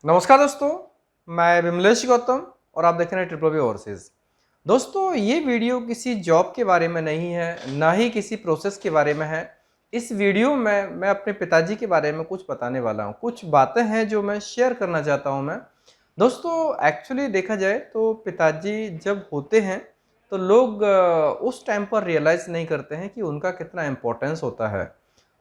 नमस्कार दोस्तों, मैं विमलेश गौतम और आप देख रहे हैं ट्रिपल बी ओवरसीज। दोस्तों, ये वीडियो किसी जॉब के बारे में नहीं है, ना ही किसी प्रोसेस के बारे में है। इस वीडियो में मैं अपने पिताजी के बारे में कुछ बताने वाला हूँ। कुछ बातें हैं जो मैं शेयर करना चाहता हूँ मैं। दोस्तों, एक्चुअली देखा जाए तो पिताजी जब होते हैं तो लोग उस टाइम पर रियलाइज़ नहीं करते हैं कि उनका कितना इम्पोर्टेंस होता है।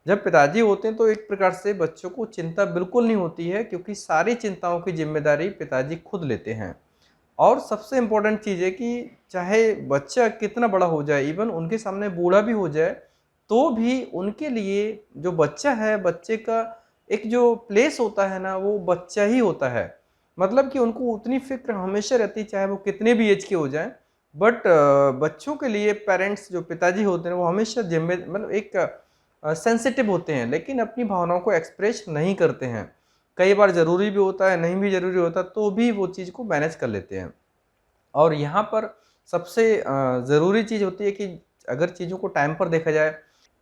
जब पिताजी होते हैं तो एक प्रकार से बच्चों को चिंता बिल्कुल नहीं होती है, क्योंकि सारी चिंताओं की जिम्मेदारी पिताजी खुद लेते हैं। और सबसे इम्पोर्टेंट चीज़ है कि चाहे बच्चा कितना बड़ा हो जाए, इवन उनके सामने बूढ़ा भी हो जाए, तो भी उनके लिए जो बच्चा है, बच्चे का एक जो प्लेस होता है ना, वो बच्चा ही होता है। मतलब कि उनको उतनी फिक्र हमेशा रहती है, चाहे वो कितने भी एज के हो जाएं। बट बच्चों के लिए पेरेंट्स जो पिताजी होते हैं वो हमेशा जिम्मे मतलब एक सेंसिटिव होते हैं, लेकिन अपनी भावनाओं को एक्सप्रेस नहीं करते हैं। कई बार ज़रूरी भी होता है, नहीं भी ज़रूरी होता, तो भी वो चीज़ को मैनेज कर लेते हैं। और यहाँ पर सबसे ज़रूरी चीज़ होती है कि अगर चीज़ों को टाइम पर देखा जाए,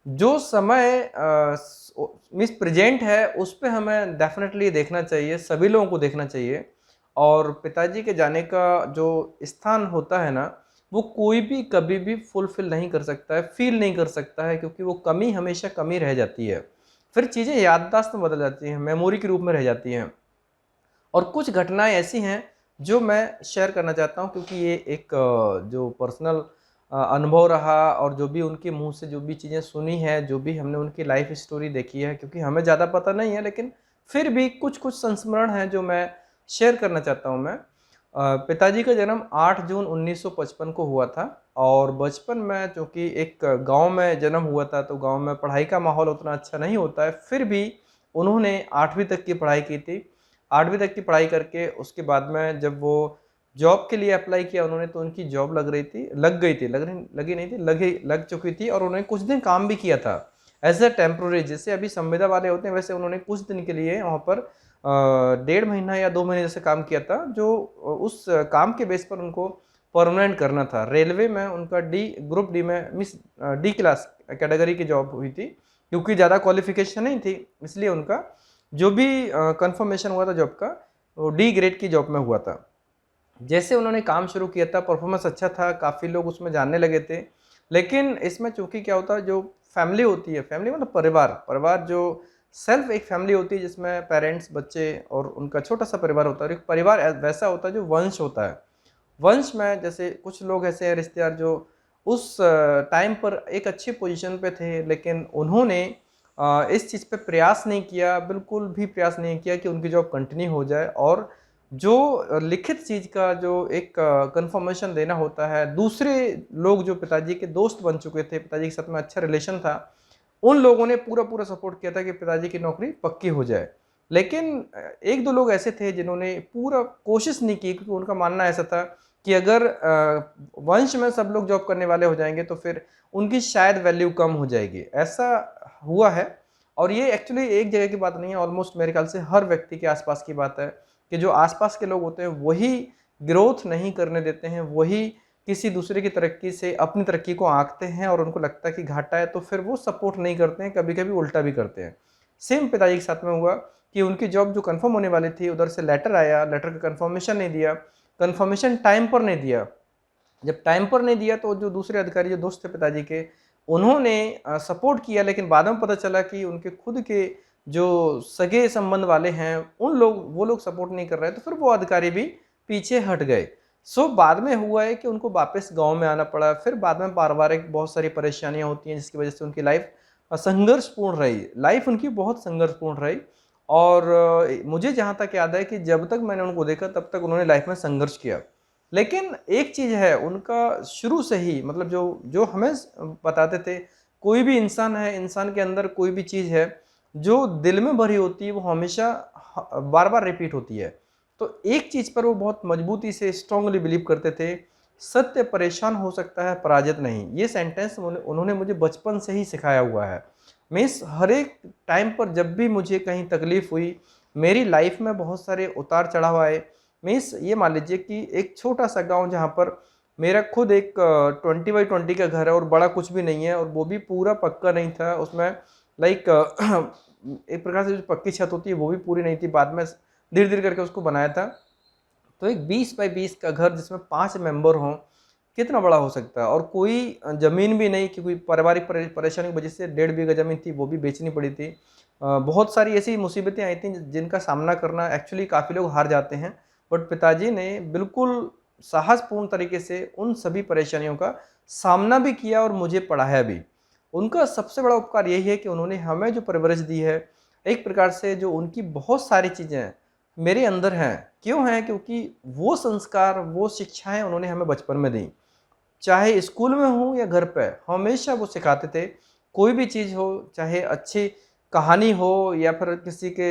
जो समय मीन्स प्रेजेंट है, उस पे हमें डेफिनेटली देखना चाहिए, सभी लोगों को देखना चाहिए। और पिताजी के जाने का जो स्थान होता है ना, वो कोई भी कभी भी फुलफ़िल नहीं कर सकता है, फ़ील नहीं कर सकता है, क्योंकि वो कमी हमेशा कमी रह जाती है। फिर चीज़ें याददाश्त में बदल जाती हैं, मेमोरी के रूप में रह जाती हैं। और कुछ घटनाएँ ऐसी हैं जो मैं शेयर करना चाहता हूँ, क्योंकि ये एक जो पर्सनल अनुभव रहा, और जो भी उनके मुँह से जो भी चीज़ें सुनी हैं, जो भी हमने उनकी लाइफ़ स्टोरी देखी है, क्योंकि हमें ज़्यादा पता नहीं है, लेकिन फिर भी कुछ-कुछ संस्मरण हैं जो मैं शेयर करना चाहता हूँ मैं। पिताजी का जन्म 8 जून 1955 को हुआ था, और बचपन में चूँकि एक गाँव में जन्म हुआ था, तो गाँव में पढ़ाई का माहौल उतना अच्छा नहीं होता है। फिर भी उन्होंने 8वीं तक की पढ़ाई की थी। 8वीं तक की पढ़ाई करके उसके बाद में जब वो जॉब के लिए अप्लाई किया उन्होंने, तो उनकी जॉब लग गई थी, लगी नहीं थी, लग चुकी थी, और उन्होंने कुछ दिन काम भी किया था एज़ अ टेम्पोरेरी। जैसे अभी संविदा वाले होते हैं, वैसे उन्होंने कुछ दिन के लिए वहाँ पर 1.5 महीना या 2 महीने जैसे काम किया था, जो उस काम के बेस पर उनको परमानेंट करना था। रेलवे में उनका ग्रुप डी में डी क्लास कैटेगरी की जॉब हुई थी, क्योंकि ज़्यादा क्वालिफिकेशन नहीं थी, इसलिए उनका जो भी कन्फर्मेशन हुआ था जॉब का, वो डी ग्रेड की जॉब में हुआ था। जैसे उन्होंने काम शुरू किया था, परफॉर्मेंस अच्छा था, काफ़ी लोग उसमें जानने लगे थे। लेकिन इसमें चूँकि क्या होता है, जो फैमिली होती है, फैमिली मतलब परिवार जो सेल्फ एक फैमिली होती है, जिसमें पेरेंट्स, बच्चे और उनका छोटा-सा परिवार होता है। और एक परिवार वैसा होता है जो वंश होता है। वंश में जैसे कुछ लोग ऐसे हैं रिश्तेदार जो उस टाइम पर एक अच्छी पोजीशन पे थे, लेकिन उन्होंने इस चीज़ पे प्रयास नहीं किया, बिल्कुल भी प्रयास नहीं किया कि उनकी जॉब कंटिन्यू हो जाए। और जो लिखित चीज़ का जो एक कन्फर्मेशन देना होता है, दूसरे लोग जो पिताजी के दोस्त बन चुके थे, पिताजी के साथ में अच्छा रिलेशन था, उन लोगों ने पूरा-पूरा सपोर्ट किया था कि पिताजी की नौकरी पक्की हो जाए। लेकिन 1-2 लोग ऐसे थे जिन्होंने पूरा कोशिश नहीं की, क्योंकि उनका मानना ऐसा था कि अगर वंश में सब लोग जॉब करने वाले हो जाएँगे तो फिर उनकी शायद वैल्यू कम हो जाएगी। ऐसा हुआ है, और ये एक्चुअली एक जगह की बात नहीं है, ऑलमोस्ट मेरे ख्याल से हर व्यक्ति के आस-पास की बात है कि जो आस-पास के लोग होते हैं वही ग्रोथ नहीं करने देते हैं, वही किसी दूसरे की तरक्की से अपनी तरक्की को आँकते हैं, और उनको लगता है कि घाटा है तो फिर वो सपोर्ट नहीं करते हैं, कभी-कभी उल्टा भी करते हैं। सेम पिताजी के साथ में हुआ कि उनकी जॉब जो कन्फर्म होने वाली थी, उधर से लेटर आया, लेटर का कन्फर्मेशन नहीं दिया, कन्फर्मेशन टाइम पर नहीं दिया। जब टाइम पर नहीं दिया तो जो दूसरे अधिकारी जो दोस्त थे पिताजी के, उन्होंने सपोर्ट किया, लेकिन बाद में पता चला कि उनके खुद के जो सगे संबंध वाले हैं, वो लोग सपोर्ट नहीं कर रहे हैं, तो फिर वो अधिकारी भी पीछे हट गए। सो बाद में हुआ है कि उनको वापस गाँव में आना पड़ा। फिर बाद में पारिवारिक बहुत सारी परेशानियाँ होती हैं, जिसकी वजह से उनकी लाइफ़ संघर्षपूर्ण रही। लाइफ़ उनकी बहुत संघर्षपूर्ण रही। और मुझे जहाँ तक याद है कि जब तक मैंने उनको देखा तब तक उन्होंने लाइफ़ में संघर्ष किया। लेकिन एक चीज़ है उनका शुरू से ही, मतलब जो जो हमें बताते थे, कोई भी इंसान है, इंसान के अंदर कोई भी चीज़ है जो दिल में भरी होती है, वो हमेशा बार-बार रिपीट होती है। तो एक चीज़ पर वो बहुत मजबूती से स्ट्रांगली बिलीव करते थे, सत्य परेशान हो सकता है, पराजित नहीं। ये सेंटेंस उन्होंने मुझे बचपन से ही सिखाया हुआ है। मीन्स हर एक टाइम पर जब भी मुझे कहीं तकलीफ़ हुई, मेरी लाइफ़ में बहुत सारे उतार-चढ़ाव आए। मीन्स ये मान लीजिए कि एक छोटा-सा गाँव जहाँ पर मेरा खुद एक 20 बाई 20 का घर है, और बड़ा कुछ भी नहीं है, और वो भी पूरा पक्का नहीं था। उसमें लाइक एक प्रकार से जो पक्की छत होती है वो भी पूरी नहीं थी। बाद में धीरे धीरे करके उसको बनाया था। तो एक 20 बाई 20 का घर जिसमें 5 मेंबर हों, कितना बड़ा हो सकता है। और कोई ज़मीन भी नहीं कि कोई पारिवारिक परेशानी की वजह से 1.5 बीघा ज़मीन थी वो भी बेचनी पड़ी थी। बहुत सारी ऐसी मुसीबतें आई थी जिनका सामना करना एक्चुअली काफ़ी लोग हार जाते हैं, बट पिताजी ने बिल्कुल साहसपूर्ण तरीके से उन सभी परेशानियों का सामना भी किया और मुझे पढ़ाया भी। उनका सबसे बड़ा उपकार यही है कि उन्होंने हमें जो परवरिश दी है, एक प्रकार से जो उनकी बहुत सारी चीज़ें मेरे अंदर हैं। क्यों हैं? क्योंकि वो संस्कार, वो शिक्षाएँ उन्होंने हमें बचपन में दी। चाहे स्कूल में हो या घर पे, हमेशा वो सिखाते थे। कोई भी चीज़ हो, चाहे अच्छी कहानी हो या फिर किसी के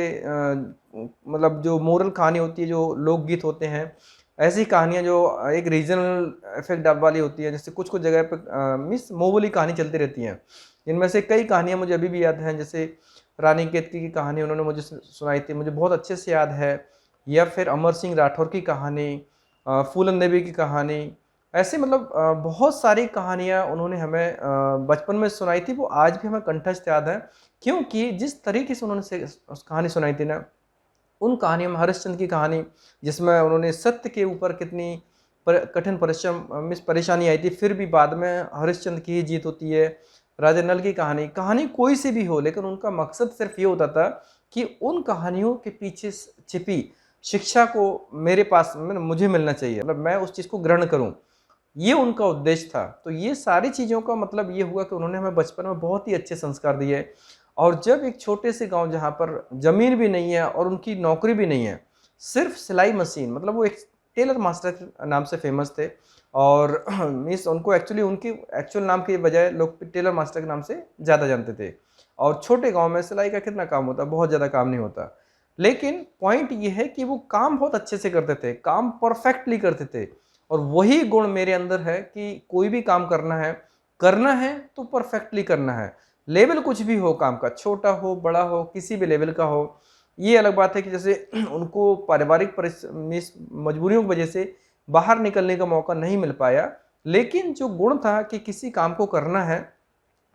मतलब जो मोरल कहानी होती है, जो लोकगीत होते हैं, ऐसी कहानियाँ जो एक रीजनल इफ़ेक्ट वाली होती है। जैसे कुछ-कुछ जगह पे मिस मुँह बोली कहानी चलती रहती हैं। इनमें से कई कहानियाँ मुझे अभी भी याद हैं, जैसे रानी केतकी की कहानी उन्होंने मुझे सुनाई थी, मुझे बहुत अच्छे से याद है। या फिर अमर सिंह राठौर की कहानी, फूलन देवी की कहानी, ऐसे मतलब बहुत सारी कहानियाँ उन्होंने हमें बचपन में सुनाई थी, वो आज भी हमें कंठस्थ याद है। क्योंकि जिस तरीके से उन्होंने उस कहानी सुनाई थी ना, उन कहानियों में हरिश्चंद्र की कहानी, जिसमें उन्होंने सत्य के ऊपर कितनी कठिन परिश्रम मिस परेशानी आई थी, फिर भी बाद में हरिश्चंद्र की ही जीत होती है। राजा नल की कहानी, कहानी कोई सी भी हो, लेकिन उनका मकसद सिर्फ ये होता था कि उन कहानियों के पीछे छिपी शिक्षा को मेरे पास मुझे मिलना चाहिए, मतलब मैं उस चीज़ को ग्रहण करूं, ये उनका उद्देश्य था। तो ये सारी चीज़ों का मतलब ये हुआ कि उन्होंने हमें बचपन में बहुत ही अच्छे संस्कार दिए। और जब एक छोटे से गांव जहाँ पर ज़मीन भी नहीं है और उनकी नौकरी भी नहीं है, सिर्फ सिलाई मशीन, मतलब वो एक टेलर मास्टर के नाम से फेमस थे। और मीन्स उनको एक्चुअली उनकी एक्चुअल नाम के बजाय लोग टेलर मास्टर के नाम से ज़्यादा जानते थे। और छोटे गांव में सिलाई का कितना काम होता है, बहुत ज़्यादा काम नहीं होता। लेकिन पॉइंट ये है कि वो काम बहुत अच्छे से करते थे, काम परफेक्टली करते थे। और वही गुण मेरे अंदर है कि कोई भी काम करना है तो परफेक्टली करना है। लेवल कुछ भी हो काम का, छोटा हो बड़ा हो किसी भी लेवल का हो। ये अलग बात है कि जैसे उनको पारिवारिक मजबूरियों की वजह से बाहर निकलने का मौका नहीं मिल पाया, लेकिन जो गुण था कि किसी काम को करना है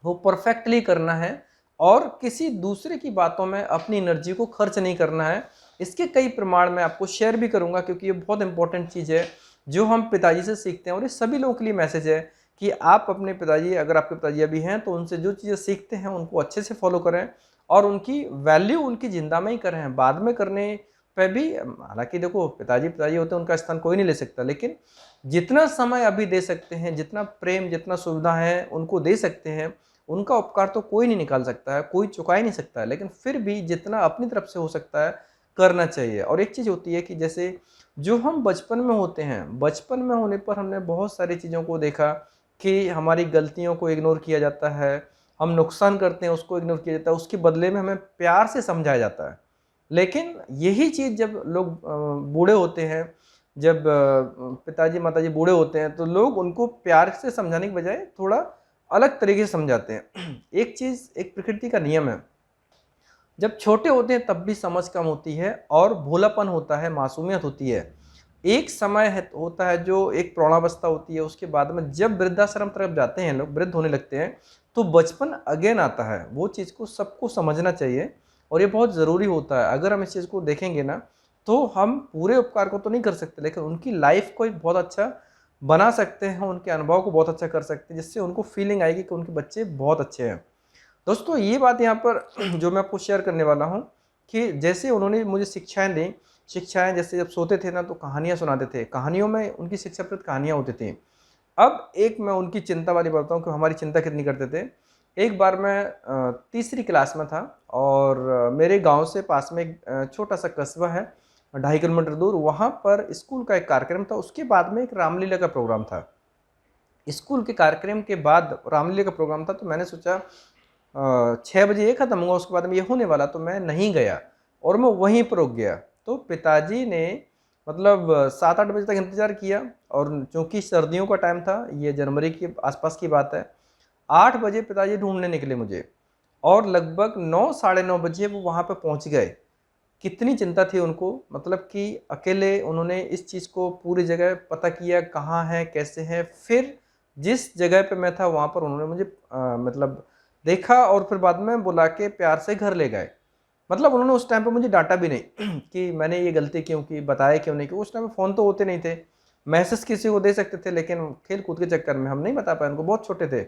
वो परफेक्टली करना है और किसी दूसरे की बातों में अपनी एनर्जी को खर्च नहीं करना है। इसके कई प्रमाण मैं आपको शेयर भी करूंगा, क्योंकि ये बहुत इंपॉर्टेंट चीज़ है जो हम पिताजी से सीखते हैं। और ये सभी लोगों के लिए मैसेज है कि आप अपने पिताजी, अगर आपके पिताजी अभी हैं तो उनसे जो चीज़ें सीखते हैं उनको अच्छे से फॉलो करें और उनकी वैल्यू उनकी जिंदा में ही करें, बाद में करने पे भी। हालांकि देखो, पिताजी पिताजी होते हैं, उनका स्थान कोई नहीं ले सकता, लेकिन जितना समय अभी दे सकते हैं, जितना प्रेम, जितना सुविधा है उनको दे सकते हैं, उनका उपकार तो कोई नहीं निकाल सकता है, कोई चुका ही नहीं सकता है। लेकिन फिर भी जितना अपनी तरफ से हो सकता है करना चाहिए। और एक चीज़ होती है कि जैसे जो हम बचपन में होते हैं, बचपन में होने पर हमने बहुत सारी चीज़ों को देखा कि हमारी गलतियों को इग्नोर किया जाता है, हम नुकसान करते हैं उसको इग्नोर किया जाता है, उसके बदले में हमें प्यार से समझाया जाता है। लेकिन यही चीज़ जब लोग बूढ़े होते हैं, जब पिताजी माताजी बूढ़े होते हैं, तो लोग उनको प्यार से समझाने के बजाय थोड़ा अलग तरीके से समझाते हैं। एक चीज़, एक प्रकृति का नियम है, जब छोटे होते हैं तब भी समझ कम होती है और भोलापन होता है, मासूमियत होती है। एक समय होता है जो एक प्रौढ़ावस्था होती है, उसके बाद में जब वृद्धाश्रम तरफ जाते हैं लोग, वृद्ध होने लगते हैं, तो बचपन अगेन आता है। वो चीज़ को सबको समझना चाहिए और ये बहुत ज़रूरी होता है। अगर हम इस चीज़ को देखेंगे ना, तो हम पूरे उपकार को तो नहीं कर सकते, लेकिन उनकी लाइफ को एक बहुत अच्छा बना सकते हैं, उनके अनुभव को बहुत अच्छा कर सकते हैं, जिससे उनको फीलिंग आएगी कि उनके बच्चे बहुत अच्छे हैं। दोस्तों, ये बात यहाँ पर जो मैं आपको शेयर करने वाला हूँ कि जैसे उन्होंने मुझे शिक्षाएं दी, शिक्षाएं जैसे जब सोते थे ना तो कहानियाँ सुनाते थे, कहानियों में उनकी शिक्षाप्रद कहानियाँ होती थी। अब एक मैं उनकी चिंता वाली बताता हूँ कि हमारी चिंता कितनी करते थे। एक बार मैं तीसरी क्लास में था और मेरे गांव से पास में एक छोटा सा कस्बा है, 2.5 किलोमीटर दूर। वहाँ पर स्कूल का एक कार्यक्रम था, उसके बाद में एक रामलीला का प्रोग्राम था। स्कूल के कार्यक्रम के बाद रामलीला का प्रोग्राम था, तो मैंने सोचा 6 बजे ये ख़त्म हुआ, उसके बाद में ये होने वाला, तो मैं नहीं गया और मैं वहीं पर रुक गया। तो पिताजी ने मतलब 7-8 बजे तक इंतज़ार किया और चूँकि सर्दियों का टाइम था, ये जनवरी के आसपास की बात है, 8 बजे पिताजी ढूंढने निकले मुझे और लगभग 9 साढ़े 9 बजे वो वहाँ पे पहुँच गए। कितनी चिंता थी उनको, मतलब कि अकेले उन्होंने इस चीज़ को पूरी जगह पता किया, कहाँ है कैसे है। फिर जिस जगह पे मैं था वहाँ पर उन्होंने मुझे मतलब देखा और फिर बाद में बुला के प्यार से घर ले गए। मतलब उन्होंने उस टाइम पे मुझे डांटा भी नहीं कि मैंने ये गलती क्यों की, बताया क्यों नहीं, कि उस टाइम पे फ़ोन तो होते नहीं थे। मैसेज किसी को दे सकते थे, लेकिन खेल कूद के चक्कर में हम नहीं बता पाए, उनको बहुत छोटे थे।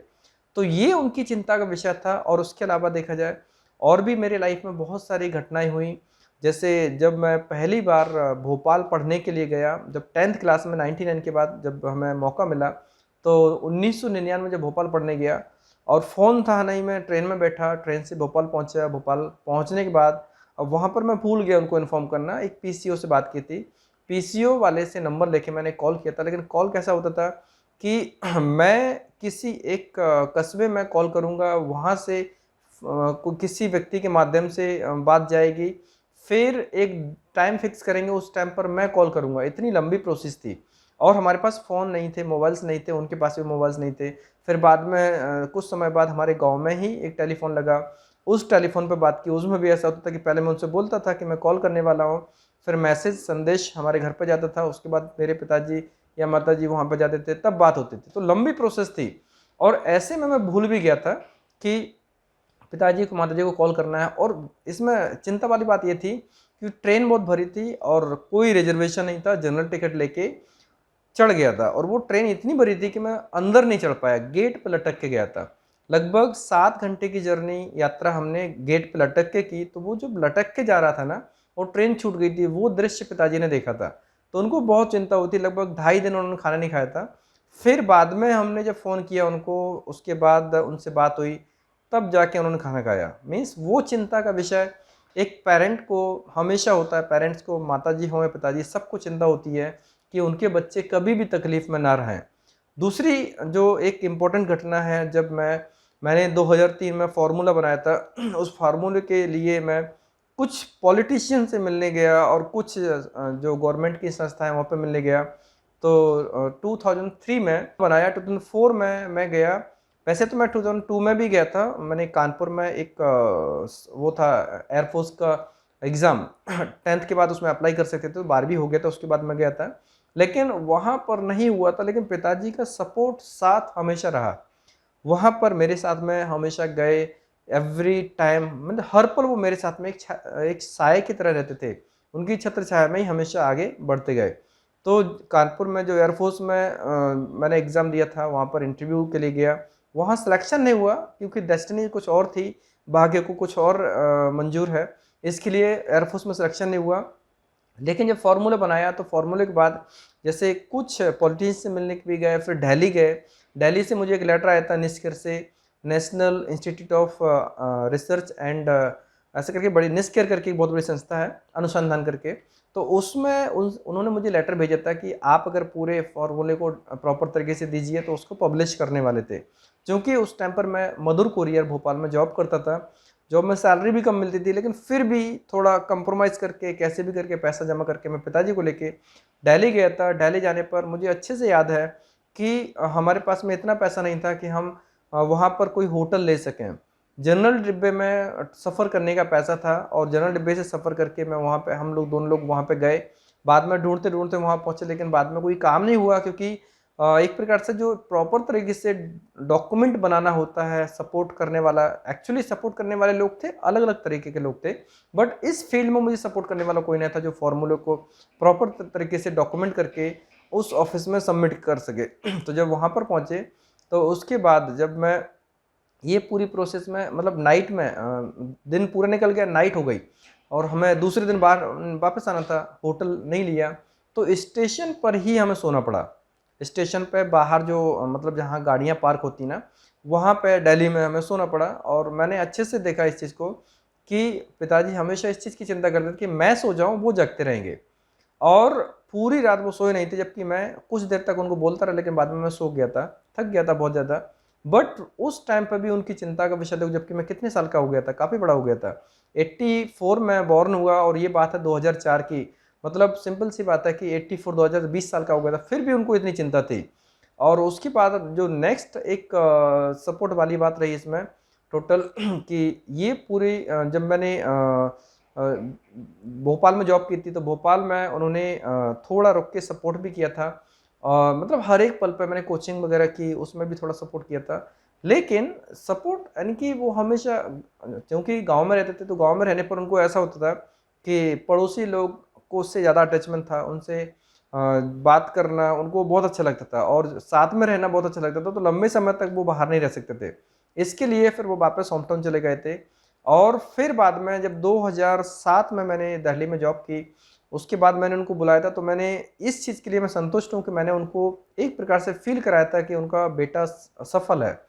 तो ये उनकी चिंता का विषय था। और उसके अलावा देखा जाए और भी मेरे लाइफ में बहुत सारी घटनाएं हुई। जैसे जब मैं पहली बार भोपाल पढ़ने के लिए गया, जब 10th क्लास में 99 के बाद जब हमें मौका मिला, तो 1999 जब भोपाल पढ़ने गया और फ़ोन था नहीं, मैं ट्रेन में बैठा, ट्रेन से भोपाल पहुंचा। भोपाल पहुंचने के बाद अब वहाँ पर मैं भूल गया उनको इन्फॉर्म करना, एक पीसीओ से बात की थी। पीसीओ वाले से नंबर लेके मैंने कॉल किया था, लेकिन कॉल कैसा होता था कि मैं किसी एक कस्बे में कॉल करूँगा, वहाँ से किसी व्यक्ति के माध्यम से बात जाएगी, फिर एक टाइम फिक्स करेंगे, उस टाइम पर मैं कॉल करूँगा। इतनी लंबी प्रोसेस थी और हमारे पास फ़ोन नहीं थे, मोबाइल्स नहीं थे, उनके पास भी मोबाइल्स नहीं थे। फिर बाद में कुछ समय बाद हमारे गांव में ही एक टेलीफोन लगा, उस टेलीफोन पे बात की। उसमें भी ऐसा होता था कि पहले मैं उनसे बोलता था कि मैं कॉल करने वाला हूँ, फिर मैसेज संदेश हमारे घर पे जाता था, उसके बाद मेरे पिताजी या माताजी वहाँ पे जाते थे, तब बात होती थी। तो लंबी प्रोसेस थी और ऐसे में मैं भूल भी गया था कि पिताजी को माताजी को कॉल करना है। और इसमें चिंता वाली बात ये थी कि ट्रेन बहुत भरी थी और कोई रिजर्वेशन नहीं था, जनरल टिकट लेके चढ़ गया था और वो ट्रेन इतनी भरी थी कि मैं अंदर नहीं चढ़ पाया, गेट पे लटक के गया था। लगभग 7 घंटे की जर्नी यात्रा हमने गेट पे लटक के की। तो वो जब लटक के जा रहा था ना और ट्रेन छूट गई थी, वो दृश्य पिताजी ने देखा था, तो उनको बहुत चिंता होती। लगभग 2.5 दिन उन्होंने खाना नहीं खाया था। फिर बाद में हमने जब फ़ोन किया उनको, उसके बाद उनसे बात हुई, तब जाके उन्होंने खाना खाया। मीन्स वो चिंता का विषय एक पेरेंट को हमेशा होता है। पेरेंट्स को, माताजी हो या पिताजी, सबको चिंता होती है कि उनके बच्चे कभी भी तकलीफ़ में ना रहें। दूसरी जो एक इम्पोर्टेंट घटना है, जब मैंने 2003 में फार्मूला बनाया था उस फार्मूले के लिए मैं कुछ पॉलिटिशियन से मिलने गया और कुछ जो गवर्नमेंट की संस्थाएं वहाँ पे मिलने गया। तो 2003 में बनाया, 2004 में मैं गया। वैसे तो मैं 2002 में भी गया था, मैंने कानपुर में एक वो था एयरफोर्स का एग्ज़ाम 10th के बाद उसमें अप्लाई कर सकते थे, तो 12वीं हो गया था, उसके बाद मैं गया था। लेकिन वहाँ पर नहीं हुआ था, लेकिन पिताजी का सपोर्ट साथ हमेशा रहा। वहाँ पर मेरे साथ में हमेशा गए, एवरी टाइम, मतलब हर पल वो मेरे साथ में एक साए की तरह रहते थे। उनकी छत्र छाया में ही हमेशा आगे बढ़ते गए। तो कानपुर में जो एयरफोर्स में मैंने एग्ज़ाम दिया था, वहाँ पर इंटरव्यू के लिए गया। वहाँ सिलेक्शन नहीं हुआ क्योंकि डेस्टिनी कुछ और थी, भाग्य को कुछ और मंजूर है, इसके लिए एयरफोर्स में सिलेक्शन नहीं हुआ। लेकिन जब फार्मूला बनाया तो फार्मूले के बाद जैसे कुछ पॉलिटिशियन से मिलने के भी गए, फिर दिल्ली गए। दिल्ली से मुझे एक लेटर आया था निस्कर से, national institute of research and ऐसे करके, बड़ी निस्कर करके एक बहुत बड़ी संस्था है अनुसंधान करके। तो उसमें उन्होंने मुझे लेटर भेजा था कि आप अगर पूरे फार्मूले को प्रॉपर तरीके से दीजिए, तो उसको पब्लिश करने वाले थे। क्योंकि उस टाइम पर मैं मधुर कुरियर भोपाल में जॉब करता था। जॉब में सैलरी भी कम मिलती थी, लेकिन फिर भी थोड़ा कंप्रोमाइज़ करके, कैसे भी करके पैसा जमा करके मैं पिताजी को लेके दिल्ली गया था। दिल्ली जाने पर मुझे अच्छे से याद है कि हमारे पास में इतना पैसा नहीं था कि हम वहाँ पर कोई होटल ले सकें। जनरल डिब्बे में सफ़र करने का पैसा था और जनरल डिब्बे से सफ़र करके मैं वहाँ पे, हम लोग दोनों लोग वहाँ पे गए। बाद में ढूंढते ढूंढते वहाँ पहुँचे, लेकिन बाद में कोई काम नहीं हुआ, क्योंकि एक प्रकार से जो प्रॉपर तरीके से डॉक्यूमेंट बनाना होता है, सपोर्ट करने वाला, एक्चुअली सपोर्ट करने वाले लोग थे, अलग अलग तरीके के लोग थे। बट इस फील्ड में मुझे सपोर्ट करने वाला कोई नहीं था जो फार्मूले को प्रॉपर तरीके से डॉक्यूमेंट करके उस ऑफिस में सबमिट कर सके। तो जब वहाँ पर पहुँचे, तो उसके बाद जब मैं ये पूरी प्रोसेस में, मतलब नाइट में दिन पूरा निकल गया, नाइट हो गई और हमें दूसरे दिन बाहर वापस आना था, होटल नहीं लिया, तो स्टेशन पर ही हमें सोना पड़ा। स्टेशन पे बाहर जो मतलब जहाँ गाड़ियाँ पार्क होती ना, वहाँ पे दिल्ली में हमें सोना पड़ा। और मैंने अच्छे से देखा इस चीज़ को कि पिताजी हमेशा इस चीज़ की चिंता करते थे कि मैं सो जाऊँ, वो जगते रहेंगे। और पूरी रात वो सोए नहीं थे, जबकि मैं कुछ देर तक उनको बोलता रहा, लेकिन बाद में मैं सो गया था, थक गया था बहुत ज़्यादा। बट उस टाइम पे भी उनकी चिंता का विषय था, जबकि मैं कितने साल का हो गया था, काफ़ी बड़ा हो गया था। 84 में बॉर्न हुआ और ये बात है 2004 की। मतलब सिंपल सी बात है कि 84 2020 साल का हो गया था, फिर भी उनको इतनी चिंता थी। और उसके बाद जो नेक्स्ट एक सपोर्ट वाली बात रही इसमें टोटल कि ये पूरी जब मैंने भोपाल में जॉब की थी, तो भोपाल में उन्होंने थोड़ा रुक के सपोर्ट भी किया था। मतलब हर एक पल पे मैंने कोचिंग वगैरह की, उसमें भी थोड़ा सपोर्ट किया था। लेकिन सपोर्ट यानी कि वो हमेशा, क्योंकि गांव में रहते थे तो गांव में रहने पर उनको ऐसा होता था कि पड़ोसी लोग को उससे ज़्यादा अटैचमेंट था, उनसे बात करना उनको बहुत अच्छा लगता था और साथ में रहना बहुत अच्छा लगता था, तो लंबे समय तक वो बाहर नहीं रह सकते थे। इसके लिए फिर वो वापस होम टाउन चले गए थे। और फिर बाद में जब 2007 में मैंने दिल्ली में जॉब की, उसके बाद मैंने उनको बुलाया था, तो मैंने इस चीज़ के लिए मैं संतुष्ट हूँ कि मैंने उनको एक प्रकार से फील कराया था कि उनका बेटा सफल है।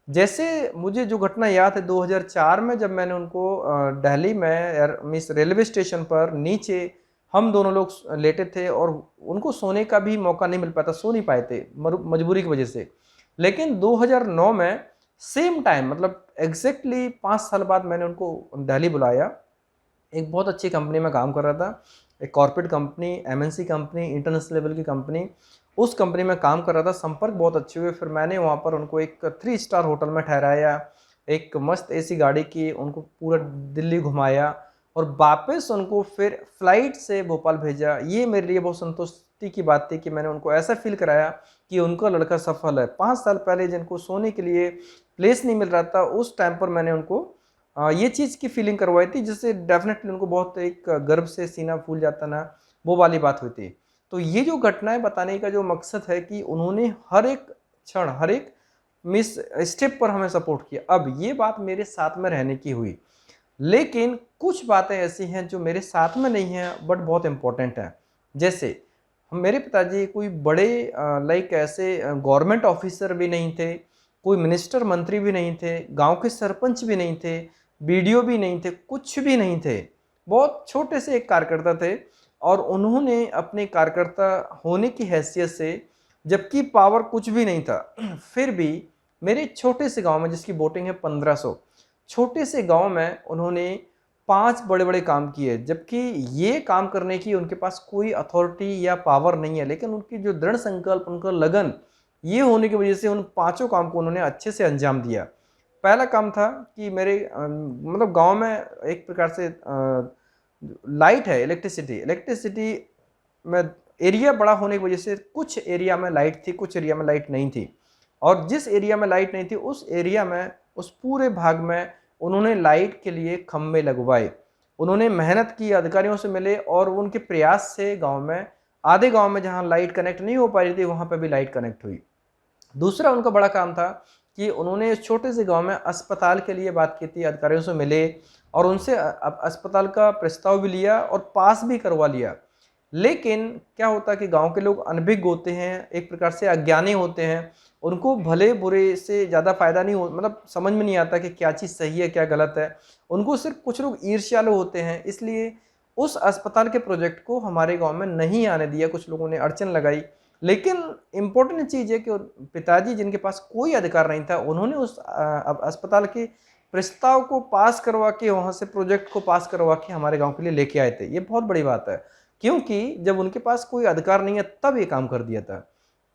जैसे मुझे जो घटना याद है 2004 में, जब मैंने उनको दिल्ली में मिस रेलवे स्टेशन पर नीचे हम दोनों लोग लेटे थे और उनको सोने का भी मौका नहीं मिल पाता, सो नहीं पाए थे मजबूरी की वजह से। लेकिन 2009 में सेम टाइम, मतलब एग्जैक्टली 5 साल बाद मैंने उनको दिल्ली बुलाया। एक बहुत अच्छी कंपनी में काम कर रहा था, एक corporate company, MNC company, international level की कंपनी। उस कंपनी में काम कर रहा था, संपर्क बहुत अच्छे हुए। फिर मैंने वहाँ पर उनको एक 3 स्टार होटल में ठहराया, एक मस्त एसी गाड़ी की, उनको पूरा दिल्ली घुमाया और वापस उनको फिर फ्लाइट से भोपाल भेजा। ये मेरे लिए बहुत संतुष्टि की बात थी कि मैंने उनको ऐसा फील कराया कि उनका लड़का सफल है। 5 साल पहले जिनको सोने के लिए प्लेस नहीं मिल रहा था, उस टाइम पर मैंने उनको ये चीज़ की फीलिंग करवाई थी, जिससे डेफिनेटली उनको बहुत एक गर्व से सीना फूल जाता ना, वो वाली बात हुई थी। तो ये जो घटनाएं बताने का जो मकसद है कि उन्होंने हर एक क्षण, हर एक मिस स्टेप पर हमें सपोर्ट किया। अब ये बात मेरे साथ में रहने की हुई, लेकिन कुछ बातें ऐसी हैं जो मेरे साथ में नहीं हैं बट बहुत इंपॉर्टेंट हैं। जैसे मेरे पिताजी कोई बड़े लाइक ऐसे गवर्नमेंट ऑफिसर भी नहीं थे, कोई मिनिस्टर मंत्री भी नहीं थे, गांव के सरपंच भी नहीं थे, बीडीओ भी नहीं थे, कुछ भी नहीं थे। बहुत छोटे से एक कार्यकर्ता थे और उन्होंने अपने कार्यकर्ता होने की हैसियत से, जबकि पावर कुछ भी नहीं था, फिर भी मेरे छोटे से गांव में जिसकी वोटिंग है 1500, छोटे से गांव में उन्होंने 5 बड़े-बड़े काम किए, जबकि ये काम करने की उनके पास कोई अथॉरिटी या पावर नहीं है, लेकिन उनकी जो दृढ़ संकल्प, उनका लगन, ये होने की वजह से उन पाँचों काम को उन्होंने अच्छे से अंजाम दिया। पहला काम था कि मेरे मतलब गाँव में एक प्रकार से लाइट है, इलेक्ट्रिसिटी में एरिया बड़ा होने की वजह से कुछ एरिया में लाइट थी, कुछ एरिया में लाइट नहीं थी। और जिस एरिया में लाइट नहीं थी, उस एरिया में, उस पूरे भाग में उन्होंने लाइट के लिए खंभे लगवाए। उन्होंने मेहनत की, अधिकारियों से मिले और उनके प्रयास से गांव में, आधे गांव में जहां लाइट कनेक्ट नहीं हो पा रही थी, वहां पर भी लाइट कनेक्ट हुई। दूसरा उनका बड़ा काम था कि उन्होंने छोटे से गांव में अस्पताल के लिए बात की थी, अधिकारियों से मिले और उनसे अस्पताल का प्रस्ताव भी लिया और पास भी करवा लिया। लेकिन क्या होता है कि गांव के लोग अनभिज्ञ होते हैं, एक प्रकार से अज्ञानी होते हैं, उनको भले बुरे से ज़्यादा फायदा नहीं हो, मतलब समझ में नहीं आता कि क्या चीज़ सही है क्या गलत है। उनको सिर्फ कुछ लोग ईर्ष्यालु होते हैं, इसलिए उस अस्पताल के प्रोजेक्ट को हमारे गांव में नहीं आने दिया, कुछ लोगों ने अड़चन लगाई। लेकिन इम्पोर्टेंट चीज़ है कि पिताजी जिनके पास कोई अधिकार नहीं था, उन्होंने उस अस्पताल के प्रस्ताव को पास करवा के, वहाँ से प्रोजेक्ट को पास करवा के हमारे गांव के लिए लेके आए थे। ये बहुत बड़ी बात है, क्योंकि जब उनके पास कोई अधिकार नहीं है तब ये काम कर दिया था।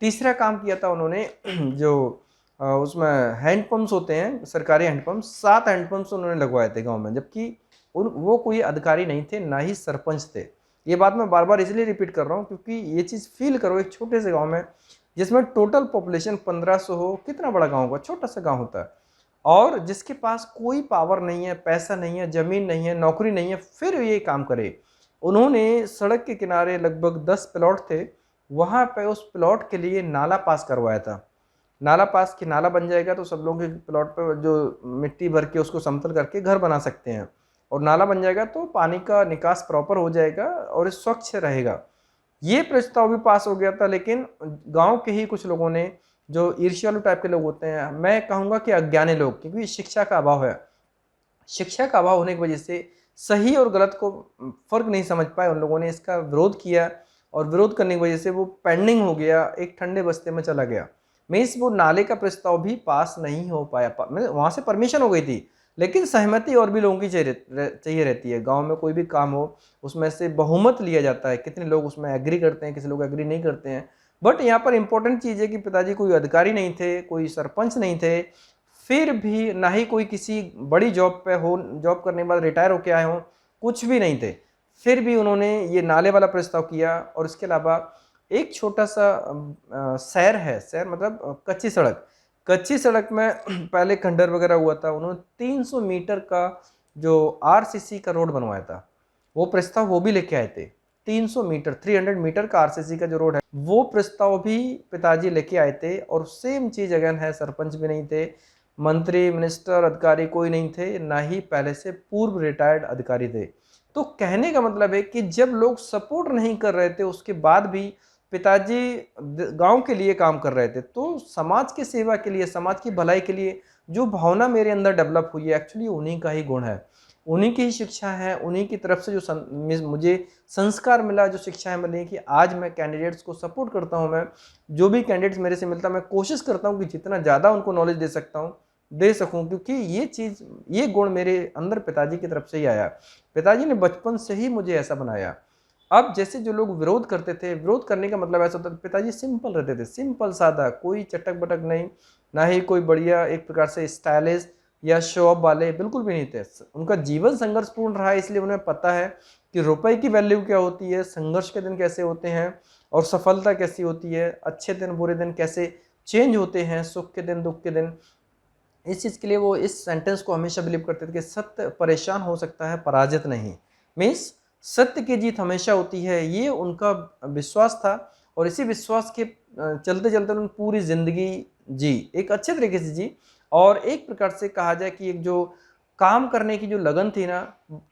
तीसरा काम किया था उन्होंने जो उसमें हैंडपम्प्स होते हैं, सरकारी हैंडपम्प्स, 7 हैंडपम्प्स उन्होंने लगवाए थे गांव में, जबकि वो कोई अधिकारी नहीं थे, ना ही सरपंच थे। ये बात मैं बार बार इसलिए रिपीट कर रहा हूँ क्योंकि ये चीज़ फील करो, एक छोटे से गांव में जिसमें टोटल पॉपुलेशन 1500 हो, कितना बड़ा गांव होगा, छोटा सा गांव होता है, और जिसके पास कोई पावर नहीं है, पैसा नहीं है, ज़मीन नहीं है, नौकरी नहीं है, फिर ये काम करे। उन्होंने सड़क के किनारे लगभग 10 प्लॉट थे, वहाँ पे उस प्लॉट के लिए नाला पास करवाया था। नाला पास कि नाला बन जाएगा तो सब लोग प्लॉट पे जो मिट्टी भर के उसको समतल करके घर बना सकते हैं, और नाला बन जाएगा तो पानी का निकास प्रॉपर हो जाएगा और स्वच्छ रहेगा। ये प्रस्ताव भी पास हो गया था, लेकिन गांव के ही कुछ लोगों ने, जो ईर्ष्यालु टाइप के लोग होते हैं, मैं कहूँगा कि अज्ञानी लोग, क्योंकि शिक्षा का अभाव है, शिक्षा का अभाव होने की वजह से सही और गलत को फर्क नहीं समझ पाए, उन लोगों ने इसका विरोध किया और विरोध करने की वजह से वो पेंडिंग हो गया, एक ठंडे बस्ते में चला गया। मीन्स वो नाले का प्रस्ताव भी पास नहीं हो पाया, मतलब वहाँ से परमिशन हो गई थी, लेकिन सहमति और भी लोगों की चाहिए रहती है। गांव में कोई भी काम हो उसमें से बहुमत लिया जाता है, कितने लोग उसमें एग्री करते हैं, किसी लोग एग्री नहीं करते हैं। बट यहाँ पर इंपॉर्टेंट चीज़ है कि पिताजी कोई अधिकारी नहीं थे, कोई सरपंच नहीं थे, फिर भी ना ही कोई किसी बड़ी जॉब पे हो, जॉब करने के बाद रिटायर होके आए हों, कुछ भी नहीं थे, फिर भी उन्होंने ये नाले वाला प्रस्ताव किया। और इसके अलावा एक छोटा सा शहर है, शहर मतलब कच्ची सड़क, कच्ची सड़क में पहले खंडर वगैरह हुआ था, उन्होंने 300 मीटर का जो आरसीसी का रोड बनवाया था, वो प्रस्ताव वो भी लेके आए थे। 300 मीटर 300 मीटर का आरसीसी का जो रोड है वो प्रस्ताव भी पिताजी लेके आए थे। और सेम चीज अगेन है, सरपंच भी नहीं थे, मंत्री मिनिस्टर अधिकारी कोई नहीं थे, ना ही पहले से पूर्व रिटायर्ड अधिकारी थे। तो कहने का मतलब है कि जब लोग सपोर्ट नहीं कर रहे थे उसके बाद भी पिताजी गांव के लिए काम कर रहे थे। तो समाज की सेवा के लिए, समाज की भलाई के लिए जो भावना मेरे अंदर डेवलप हुई है, एक्चुअली उन्हीं का ही गुण है, उन्हीं की ही शिक्षा है, उन्हीं की तरफ से जो मुझे संस्कार मिला, जो शिक्षाएं मिली कि आज मैं कैंडिडेट्स को सपोर्ट करता हूं। मैं जो भी कैंडिडेट्स मेरे से मिलता मैं कोशिश करता हूं कि जितना ज़्यादा उनको नॉलेज दे सकता हूं दे सकूं, क्योंकि ये गुण मेरे अंदर पिताजी की तरफ से ही आया। पिताजी ने बचपन से ही मुझे ऐसा बनाया। अब जैसे जो लोग विरोध करते थे, विरोध करने का मतलब ऐसा होता था, पिताजी सिंपल रहते थे, सिंपल सादा, कोई चटक बटक नहीं, ना ही कोई बढ़िया एक प्रकार से स्टाइलिश या शो ऑफ वाले, बिल्कुल भी नहीं थे। उनका जीवन संघर्षपूर्ण रहा है, इसलिए उन्हें पता है कि रुपए की वैल्यू क्या होती है, संघर्ष के दिन कैसे होते हैं और सफलता कैसी होती है, अच्छे दिन बुरे दिन कैसे चेंज होते हैं, सुख के दिन दुख के दिन। इस चीज़ के लिए वो इस सेंटेंस को हमेशा बिलीव करते थे कि सत्य परेशान हो सकता है, पराजित नहीं। मीन्स सत्य की जीत हमेशा होती है, ये उनका विश्वास था। और इसी विश्वास के चलते चलते उन्होंने पूरी जिंदगी जी, एक अच्छे तरीके से जी। और एक प्रकार से कहा जाए कि एक जो काम करने की जो लगन थी ना,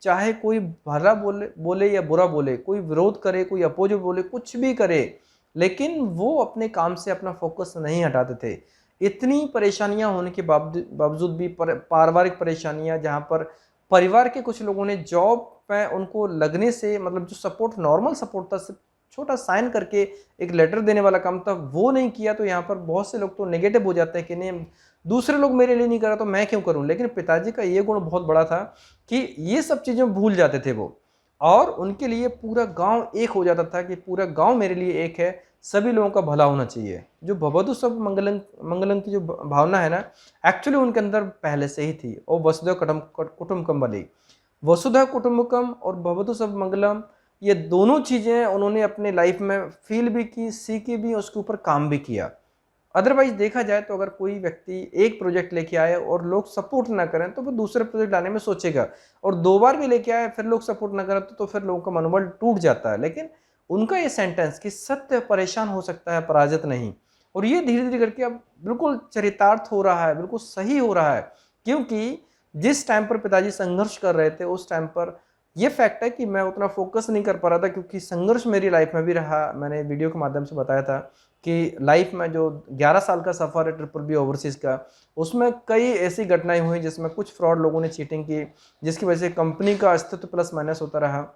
चाहे कोई भला बोले बोले या बुरा बोले, कोई विरोध करे, कोई अपोजिट बोले, कुछ भी करे, लेकिन वो अपने काम से अपना फोकस नहीं हटाते थे। इतनी परेशानियां होने के बावजूद भी, पारिवारिक परेशानियां, जहां पर परिवार के कुछ लोगों ने जॉब पे उनको लगने से, मतलब जो सपोर्ट नॉर्मल सपोर्ट था, सिर्फ छोटा साइन करके एक लेटर देने वाला काम था, वो नहीं किया। तो यहाँ पर बहुत से लोग तो नेगेटिव हो जाते हैं कि नहीं, दूसरे लोग मेरे लिए नहीं कर रहा तो मैं क्यों करूं। लेकिन पिताजी का ये गुण बहुत बड़ा था कि ये सब चीजें भूल जाते थे वो, और उनके लिए पूरा गांव एक हो जाता था कि पूरा गांव मेरे लिए एक है, सभी लोगों का भला होना चाहिए। जो भवतु सब मंगलम मंगलम की जो भावना है ना, एक्चुअली उनके अंदर पहले से ही थी। और वसुधैव कुटुंबकम वाली, वसुधैव कुटुंबकम और भवतु सब मंगलम, ये दोनों चीजें उन्होंने अपने लाइफ में फील भी की, सीखी भी, उसके ऊपर काम भी किया। अदरवाइज देखा जाए तो अगर कोई व्यक्ति एक प्रोजेक्ट लेके आए और लोग सपोर्ट ना करें तो वो दूसरे प्रोजेक्ट लाने में सोचेगा, और 2 बार भी लेके आए फिर लोग सपोर्ट ना करें तो फिर लोगों का मनोबल टूट जाता है। लेकिन उनका ये सेंटेंस कि सत्य परेशान हो सकता है, पराजित नहीं, और ये धीरे धीरे करके अब बिल्कुल चरितार्थ हो रहा है, बिल्कुल सही हो रहा है। क्योंकि जिस टाइम पर पिताजी संघर्ष कर रहे थे उस टाइम पर ये फैक्ट है कि मैं उतना फोकस नहीं कर पा रहा था, क्योंकि संघर्ष मेरी लाइफ में भी रहा। मैंने वीडियो के माध्यम से बताया था कि लाइफ में जो 11 साल का सफ़र है ट्रिपल बी ओवरसीज़ का, उसमें कई ऐसी घटनाएं हुई जिसमें कुछ फ्रॉड लोगों ने चीटिंग की, जिसकी वजह से कंपनी का अस्तित्व प्लस माइनस होता रहा।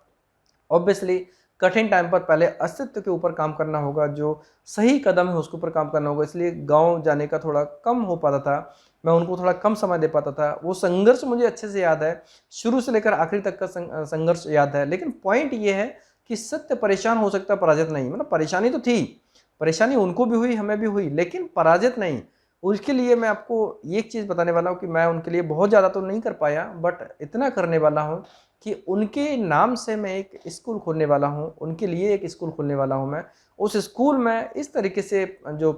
ऑब्वियसली कठिन टाइम पर पहले अस्तित्व के ऊपर काम करना होगा, जो सही कदम है उसके ऊपर काम करना होगा। इसलिए गांव जाने का थोड़ा कम हो पाता था, मैं उनको थोड़ा कम समय दे पाता था। वो संघर्ष मुझे अच्छे से याद है, शुरू से लेकर आखिरी तक का संघर्ष याद है। लेकिन पॉइंट ये है कि सत्य परेशान हो सकता है, पराजित नहीं। मतलब परेशानी तो थी, परेशानी उनको भी हुई, हमें भी हुई, लेकिन पराजित नहीं। उसके लिए मैं आपको एक चीज़ बताने वाला हूँ कि मैं उनके लिए बहुत ज़्यादा तो नहीं कर पाया, बट इतना करने वाला हूँ कि उनके नाम से मैं एक स्कूल खोलने वाला हूँ, उनके लिए एक स्कूल खोलने वाला हूँ मैं। उस स्कूल में इस तरीके से जो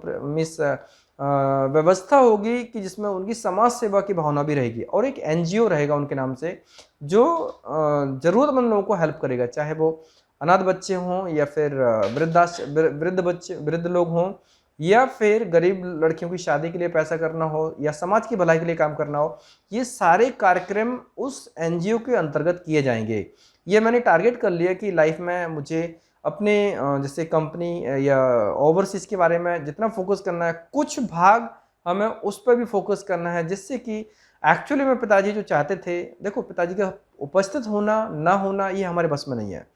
व्यवस्था होगी कि जिसमें उनकी समाज सेवा की भावना भी रहेगी, और एक एनजीओ रहेगा उनके नाम से जो ज़रूरतमंद लोगों को हेल्प करेगा, चाहे वो अनाथ बच्चे हों या फिर वृद्ध लोग हों, या फिर गरीब लड़कियों की शादी के लिए पैसा करना हो, या समाज की भलाई के लिए काम करना हो। ये सारे कार्यक्रम उस एनजीओ के अंतर्गत किए जाएंगे। ये मैंने टारगेट कर लिया कि लाइफ में मुझे अपने जैसे कंपनी या ओवरसीज़ के बारे में जितना फोकस करना है, कुछ भाग हमें उस पर भी फोकस करना है, जिससे कि एक्चुअली में पिताजी जो चाहते थे, देखो पिताजी का उपस्थित होना ना होना ये हमारे बस में नहीं है,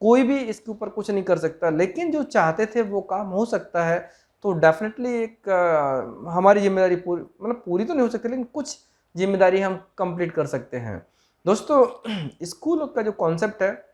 कोई भी इसके ऊपर कुछ नहीं कर सकता, लेकिन जो चाहते थे वो काम हो सकता है। तो डेफिनेटली एक हमारी जिम्मेदारी पूरी, मतलब पूरी तो नहीं हो सकती, लेकिन कुछ जिम्मेदारी हम कंप्लीट कर सकते हैं। दोस्तों स्कूल का जो कॉन्सेप्ट है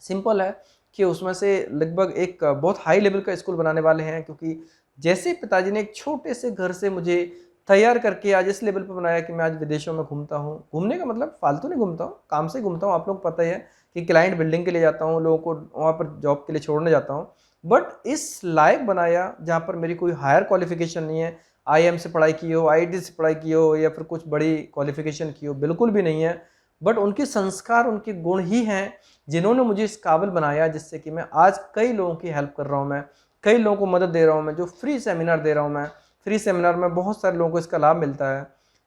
सिंपल है कि उसमें से लगभग एक बहुत हाई लेवल का स्कूल बनाने वाले हैं, क्योंकि जैसे पिताजी ने एक छोटे से घर से मुझे तैयार करके आज इस लेवल पर बनाया कि मैं आज विदेशों में घूमता हूँ। घूमने का मतलब फालतू नहीं घूमता हूँ, काम से घूमता हूँ। आप लोग पता ही है कि क्लाइंट बिल्डिंग के लिए जाता हूँ, लोगों को वहाँ पर जॉब के लिए छोड़ने जाता हूँ, बट इस लायक बनाया जहाँ पर मेरी कोई हायर क्वालिफिकेशन नहीं है। IIM से पढ़ाई की हो, IIT से पढ़ाई की हो या फिर कुछ बड़ी क्वालिफिकेशन की हो, बिल्कुल भी नहीं है। बट उनके संस्कार, उनके गुण ही हैं जिन्होंने मुझे इस काबिल बनाया, जिससे कि मैं आज कई लोगों की हेल्प कर रहा हूँ, मैं कई लोगों को मदद दे रहा हूँ, मैं जो फ्री सेमिनार दे रहा हूँ, मैं फ्री सेमिनार में बहुत सारे लोगों को इसका लाभ मिलता है।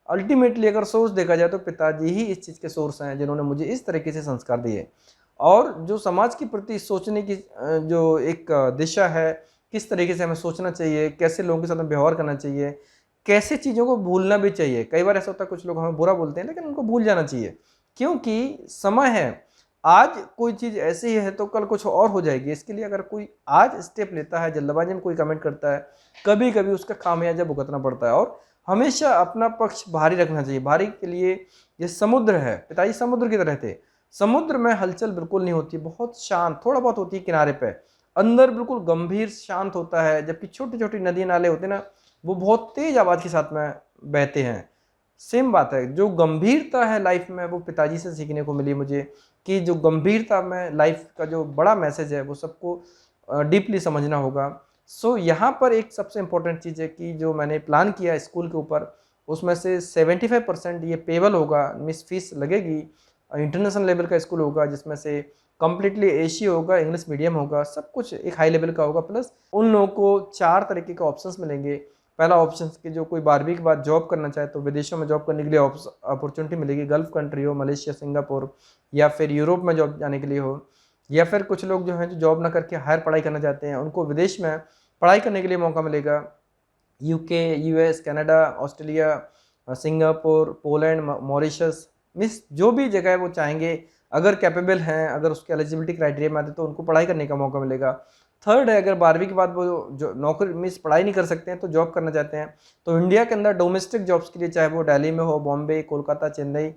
अल्टीमेटली अगर सोर्स देखा जाए तो पिताजी ही इस चीज़ के सोर्स हैं जिन्होंने मुझे इस तरीके से संस्कार दिए। और जो समाज के प्रति सोचने की जो एक दिशा है, किस तरीके से हमें सोचना चाहिए, कैसे लोगों के साथ में व्यवहार करना चाहिए, कैसे चीज़ों को भूलना भी चाहिए। कई बार ऐसा होता है कुछ लोग हमें बुरा बोलते हैं, लेकिन उनको भूल जाना चाहिए, क्योंकि समय है। आज कोई चीज़ ऐसी है तो कल कुछ और हो जाएगी। इसके लिए अगर कोई आज स्टेप लेता है, जल्दबाजी में कोई कमेंट करता है, कभी कभी उसका खामियाजा भुगतना पड़ता है। और हमेशा अपना पक्ष भारी रखना चाहिए। भारी के लिए ये समुद्र है, पिताजी समुद्र की तरह थे। समुद्र में हलचल बिल्कुल नहीं होती, बहुत शांत, थोड़ा बहुत होती है किनारे पे, अंदर बिल्कुल गंभीर शांत होता है। जबकि छोटी छोटी नदी नाले होते हैं ना, वो बहुत तेज आवाज़ के साथ में बहते हैं। सेम बात है, जो गंभीरता है लाइफ में वो पिताजी से सीखने को मिली मुझे, कि जो गंभीरता में लाइफ का जो बड़ा मैसेज है वो सबको डीपली समझना होगा। सो यहाँ पर एक सबसे इम्पोर्टेंट चीज़ है कि जो मैंने प्लान किया स्कूल के ऊपर, उसमें से 75% ये पेबल होगा, मिस फीस लगेगी। इंटरनेशनल लेवल का स्कूल होगा, जिसमें से कम्प्लीटली एसी होगा, इंग्लिश मीडियम होगा, सब कुछ एक हाई लेवल का होगा। प्लस उन लोगों को 4 तरीके के ऑप्शंस मिलेंगे। पहला ऑप्शन कि जो कोई 12वीं के बाद जॉब करना चाहे तो विदेशों में जॉब करने के लिए अपॉर्चुनिटी मिलेगी, गल्फ कंट्री हो, मलेशिया, सिंगापुर, या फिर यूरोप में जॉब जाने के लिए हो। या फिर कुछ लोग जो हैं जो जॉब ना करके हायर पढ़ाई करना चाहते हैं, उनको विदेश में पढ़ाई करने के लिए मौका मिलेगा। UK, US, Canada, Australia, Singapore, Poland, Mauritius, miss जो भी जगह है वो चाहेंगे, अगर कैपेबल हैं, अगर उसके एलिजिबिलिटी क्राइटेरिया में आते तो उनको पढ़ाई करने का मौका मिलेगा। थर्ड है, अगर 12वीं के बाद वो जो नौकरी मिस पढ़ाई नहीं कर सकते हैं तो जॉब करना चाहते हैं, तो इंडिया के अंदर डोमेस्टिक जॉब्स के लिए, चाहे वो दिल्ली में हो, बॉम्बे, कोलकाता, चेन्नई,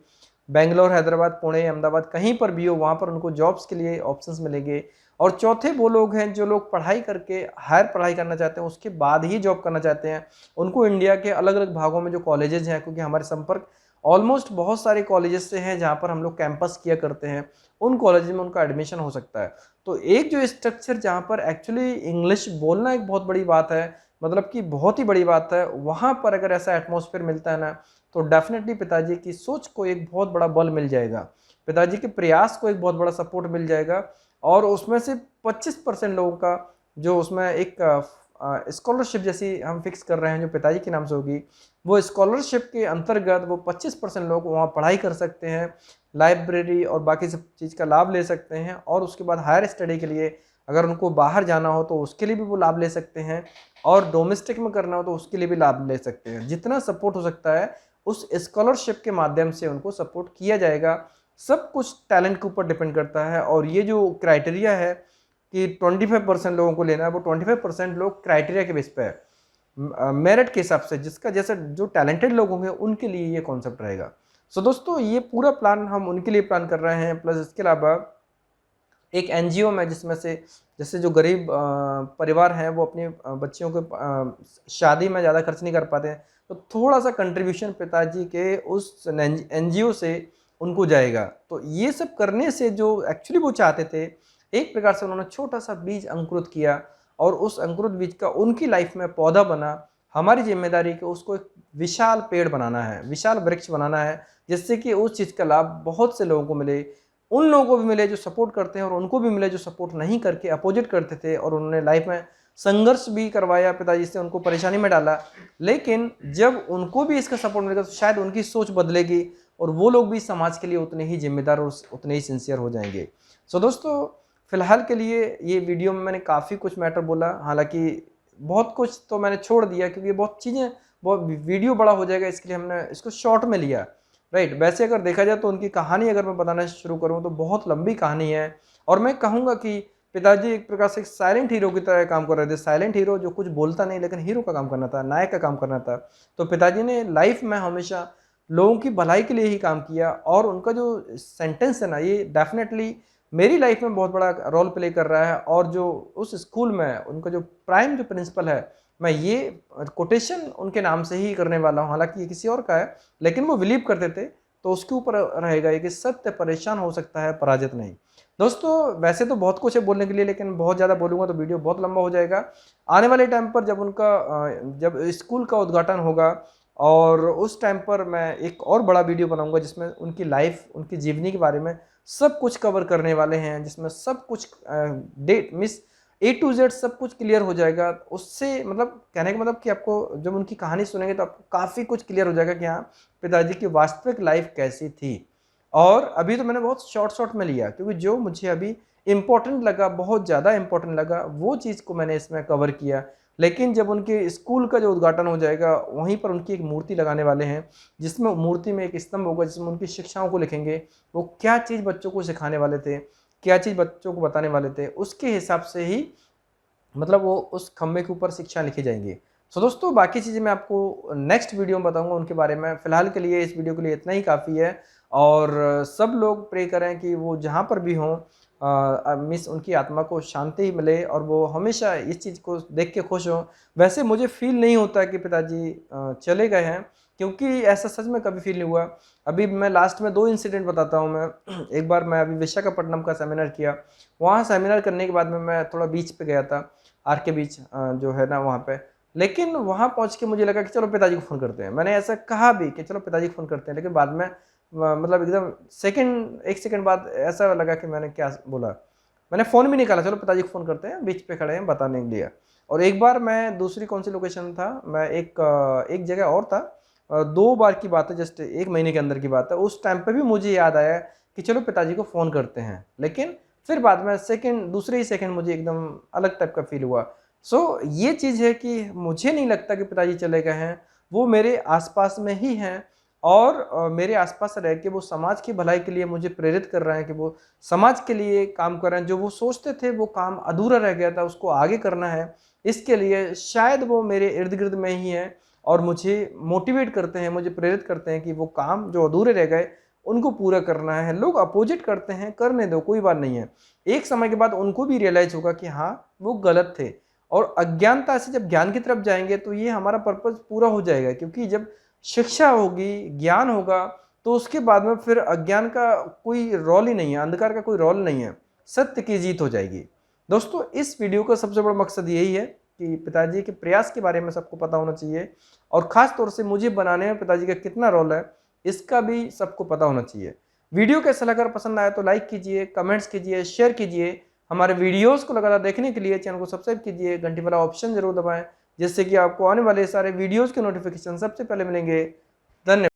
बेंगलोर, हैदराबाद, पुणे, अहमदाबाद, कहीं पर भी हो, वहाँ पर उनको जॉब्स के लिए ऑप्शंस मिलेंगे। और चौथे वो लोग हैं जो लोग पढ़ाई करके हायर पढ़ाई करना चाहते हैं, उसके बाद ही जॉब करना चाहते हैं। उनको इंडिया के अलग अलग भागों में जो कॉलेजेस हैं, क्योंकि हमारे संपर्क ऑलमोस्ट बहुत सारे कॉलेजेस से हैं जहाँ पर हम लोग कैंपस किया करते हैं, उन कॉलेज में उनका एडमिशन हो सकता है। तो एक जो स्ट्रक्चर जहाँ पर एक्चुअली इंग्लिश बोलना एक बहुत बड़ी बात है, मतलब कि बहुत ही बड़ी बात है, वहाँ पर अगर ऐसा एटमॉस्फेयर मिलता है ना, तो डेफिनेटली पिताजी की सोच को एक बहुत बड़ा बल मिल जाएगा, पिताजी के प्रयास को एक बहुत बड़ा सपोर्ट मिल जाएगा। और उसमें से 25% लोगों का जो उसमें एक स्कॉलरशिप जैसी हम फिक्स कर रहे हैं जो पिताजी के नाम से होगी, वो स्कॉलरशिप के अंतर्गत वो 25% लोग वहाँ पढ़ाई कर सकते हैं, लाइब्रेरी और बाकी सब चीज़ का लाभ ले सकते हैं। और उसके बाद हायर स्टडी के लिए अगर उनको बाहर जाना हो तो उसके लिए भी वो लाभ ले सकते हैं, और डोमेस्टिक में करना हो तो उसके लिए भी लाभ ले सकते हैं। जितना सपोर्ट हो सकता है उस स्कॉलरशिप के माध्यम से उनको सपोर्ट किया जाएगा। सब कुछ टैलेंट के ऊपर डिपेंड करता है। और ये जो क्राइटेरिया है कि 25% लोगों को लेना है, वो 25% लोग क्राइटेरिया के बेस पे है, मेरिट के हिसाब से, जिसका जैसे जो टैलेंटेड लोग होंगे उनके लिए ये कॉन्सेप्ट रहेगा। सो दोस्तों, ये पूरा प्लान हम उनके लिए प्लान कर रहे हैं। प्लस इसके अलावा एक NGO में, जिसमें से जैसे जो गरीब परिवार हैं वो अपने बच्चियों को शादी में ज़्यादा खर्च नहीं कर पाते हैं, तो थोड़ा सा कंट्रीब्यूशन पिताजी के उस NGO से उनको जाएगा। तो ये सब करने से जो एक्चुअली वो चाहते थे, एक प्रकार से उन्होंने छोटा सा बीज अंकुरित किया, और उस अंकुरित बीज का उनकी लाइफ में पौधा बना। हमारी जिम्मेदारी कि उसको एक विशाल पेड़ बनाना है, विशाल वृक्ष बनाना है, जिससे कि उस चीज़ का लाभ बहुत से लोगों को मिले। उन लोगों को भी मिले जो सपोर्ट करते हैं, और उनको भी मिले जो सपोर्ट नहीं करके अपोजिट करते थे, और उन्होंने लाइफ में संघर्ष भी करवाया, पिताजी से उनको परेशानी में डाला। लेकिन जब उनको भी इसका सपोर्ट मिलेगा तो शायद उनकी सोच बदलेगी, और वो लोग भी समाज के लिए उतने ही जिम्मेदार और उतने ही सिंसियर हो जाएंगे। सो दोस्तों, फिलहाल के लिए ये वीडियो में मैंने काफ़ी कुछ मैटर बोला, हालांकि बहुत कुछ तो मैंने छोड़ दिया क्योंकि बहुत चीज़ें, बहुत वीडियो बड़ा हो जाएगा, इसके लिए हमने इसको शॉर्ट में लिया। राइट, वैसे अगर देखा जाए तो उनकी कहानी अगर मैं बताना शुरू करूँ तो बहुत लंबी कहानी है। और मैं कहूँगा कि पिताजी एक प्रकार से एक साइलेंट हीरो की तरह काम कर रहे थे। साइलेंट हीरो जो कुछ बोलता नहीं, लेकिन हीरो का काम करना था, नायक का काम करना था। तो पिताजी ने लाइफ में हमेशा लोगों की भलाई के लिए ही काम किया, और उनका जो सेंटेंस है ना, ये डेफिनेटली मेरी लाइफ में बहुत बड़ा रोल प्ले कर रहा है। और जो उस स्कूल में उनका जो प्राइम जो प्रिंसिपल है, मैं ये कोटेशन उनके नाम से ही करने वाला हूँ, हालांकि ये किसी और का है, लेकिन वो बिलीव करते थे, तो उसके ऊपर रहेगा ये कि सत्य परेशान हो सकता है, पराजित नहीं। दोस्तों वैसे तो बहुत कुछ है बोलने के लिए, लेकिन बहुत ज़्यादा बोलूँगा तो वीडियो बहुत लंबा हो जाएगा। आने वाले टाइम पर जब उनका जब स्कूल का उद्घाटन होगा और उस टाइम पर मैं एक और बड़ा वीडियो बनाऊंगा जिसमें उनकी लाइफ, उनकी जीवनी के बारे में सब कुछ कवर करने वाले हैं, जिसमें सब कुछ date miss A to Z सब कुछ क्लियर हो जाएगा। उससे मतलब कहने का मतलब कि आपको जब उनकी कहानी सुनेंगे तो आपको काफ़ी कुछ क्लियर हो जाएगा कि हाँ पिताजी की वास्तविक लाइफ कैसी थी। और अभी तो मैंने बहुत शॉर्ट शॉर्ट में लिया क्योंकि जो मुझे अभी इम्पोर्टेंट लगा, बहुत ज़्यादा इम्पोर्टेंट लगा, वो चीज़ को मैंने इसमें कवर किया। लेकिन जब उनके स्कूल का जो उद्घाटन हो जाएगा वहीं पर उनकी एक मूर्ति लगाने वाले हैं, जिसमें मूर्ति में एक स्तंभ होगा जिसमें उनकी शिक्षाओं को लिखेंगे, वो क्या चीज़ बच्चों को सिखाने वाले थे, क्या चीज़ बच्चों को बताने वाले थे, उसके हिसाब से ही मतलब वो उस खम्भे के ऊपर शिक्षा लिखी जाएंगी। सो दोस्तों बाकी चीज़ें मैं आपको नेक्स्ट वीडियो में बताऊंगा उनके बारे में। फ़िलहाल के लिए इस वीडियो के लिए इतना ही काफ़ी है। और सब लोग प्रे करें कि वो जहाँ पर भी हों मिस उनकी आत्मा को शांति मिले और वो हमेशा इस चीज़ को देख के खुश हों। वैसे मुझे फ़ील नहीं होता कि पिताजी चले गए हैं, क्योंकि ऐसा सच में कभी फ़ील नहीं हुआ। अभी मैं लास्ट में 2 इंसिडेंट बताता हूँ मैं। एक बार मैं अभी विशाखापट्टनम का सेमिनार किया, वहाँ सेमिनार करने के बाद में मैं थोड़ा बीच पे गया था, आर के बीच जो है ना वहाँ पे। लेकिन वहाँ पहुँच के मुझे लगा कि चलो पिताजी को फ़ोन करते हैं। मैंने ऐसा कहा भी कि चलो पिताजी को फ़ोन करते हैं, लेकिन बाद में मतलब एकदम एक सेकंड बाद ऐसा लगा कि मैंने क्या बोला। मैंने फ़ोन भी निकाला, चलो पिताजी को फ़ोन करते हैं, बीच पे खड़े हैं, बताने के लिए। और एक बार मैं दूसरी कौन सी लोकेशन था, मैं एक जगह और था। 2 बार की बात है, जस्ट 1 महीने के अंदर की बात है। उस टाइम पे भी मुझे याद आया कि चलो पिताजी को फ़ोन करते हैं, लेकिन फिर बाद में दूसरे ही सेकंड मुझे एकदम अलग टाइप का फ़ील हुआ। सो ये चीज़ है कि मुझे नहीं लगता कि पिताजी चले गए हैं, वो मेरे आस-पास में ही हैं। और मेरे आस-पास रह के वो समाज की भलाई के लिए मुझे प्रेरित कर रहे हैं कि वो समाज के लिए काम कर रहे हैं। जो वो सोचते थे वो काम अधूरा रह गया था, उसको आगे करना है। इसके लिए शायद वो मेरे इर्द-गिर्द में ही हैं और मुझे मोटिवेट करते हैं, मुझे प्रेरित करते हैं कि वो काम जो अधूरे रह गए उनको पूरा करना है। लोग अपोजिट करते हैं, करने दो, कोई बात नहीं है। एक समय के बाद उनको भी रियलाइज़ होगा कि हाँ, वो गलत थे। और अज्ञानता से जब ज्ञान की तरफ जाएँगे तो ये हमारा पर्पज़ पूरा हो जाएगा, क्योंकि जब शिक्षा होगी, ज्ञान होगा, तो उसके बाद में फिर अज्ञान का कोई रोल ही नहीं है, अंधकार का कोई रोल नहीं है, सत्य की जीत हो जाएगी। दोस्तों इस वीडियो का सबसे बड़ा मकसद यही है कि पिताजी के प्रयास के बारे में सबको पता होना चाहिए, और ख़ास तौर से मुझे बनाने में पिताजी का कितना रोल है, इसका भी सबको पता होना चाहिए। वीडियो कैसा लगा, पसंद आया तो लाइक कीजिए, कमेंट्स कीजिए, शेयर कीजिए। हमारे वीडियोज़ को लगातार देखने के लिए चैनल को सब्सक्राइब कीजिए, घंटी वाला ऑप्शन ज़रूर दबाएँ, जिससे कि आपको आने वाले सारे वीडियोज़ के नोटिफिकेशन सबसे पहले मिलेंगे। धन्यवाद।